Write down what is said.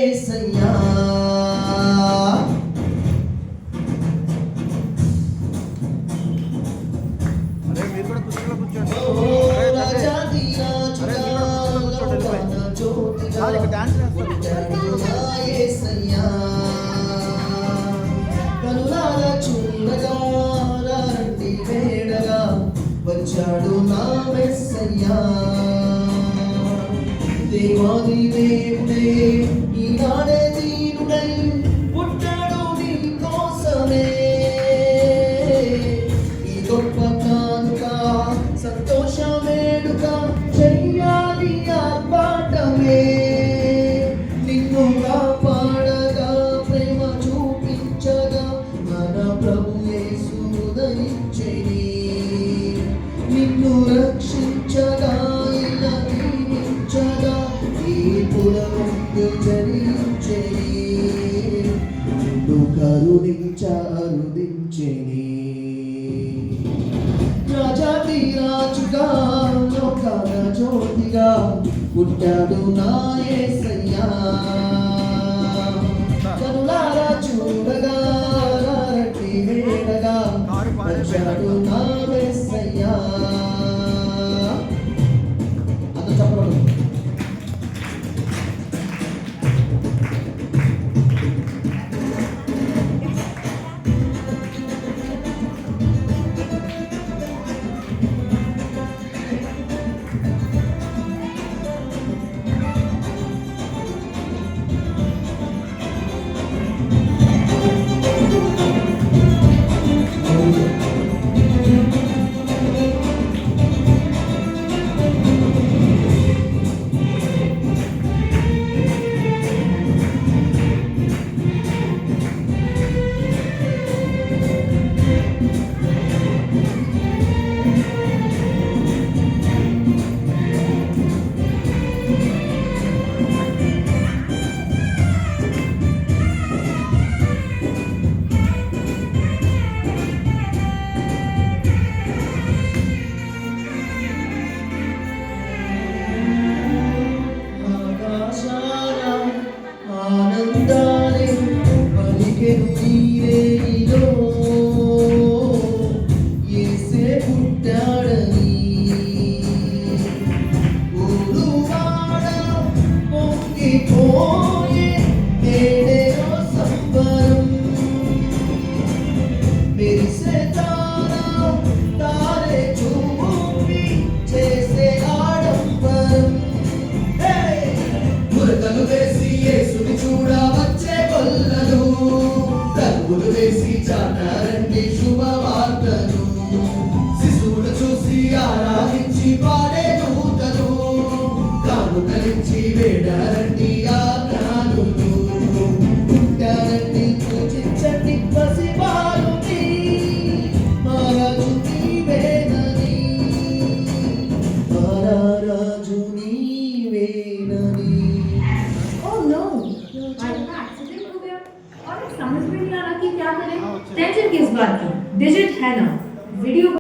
యేసయ్యా రాజాది రాజుగా లోకాన జ్యోతిగా పుట్టాడు నా యేసయ్యా కనులారా చూడగా రండి వేడగా వచ్చాడు నా మెస్సయ్యా దేవాది దేవుడే ఈనాడే దీనుడై పుట్టాడు నీ కోసమే ఈ గొప్ప కానుక సంతోష వేడుక చెయ్యాలి ఆర్భాటమే నిన్ను కాపాడగా ప్రేమ చూపించగా మన ప్రభు యేసు ఉదయించెని నిన్ను రక్షించగా ఇలా దీవించగా ఈ పురముందు జరించెని నిన్ను కరుణించ అరుదించెని రాజాది రాజుగా లోకాన జ్యోతిగా పుట్టాడు నా యేసయ్యా కనులారా చూడగా రండి వేడగా వచ్చాడు నా యేసయ్యా అంత చెప్పడం ఆనందాలే పలికెను నీవేలో యేసే పుట్టాడని ఊరువాడ పొంగిపోయే నేడేరో సంబరం మెరిసే తారా తారే చూపి చేసే ఆడంబరం మురకలు వేసి యేసుని చూడ వచ్చే కొల్లలు రంగులు వేసి చాటారండి శుభవార్తలు శిశువులు చూసి ఆరాధించి పాడే దూతలు కానుకలించి వేడారండి ఆ జ్ఞానులు పుట్టారండి పూజించండి పసిబాలుని మహారాజు నీవేనని మహారాజు నీవేనని समझ में नहीं आ रहा कि क्या करें। टेंशन किस बात की? डिजिट है ना वीडियो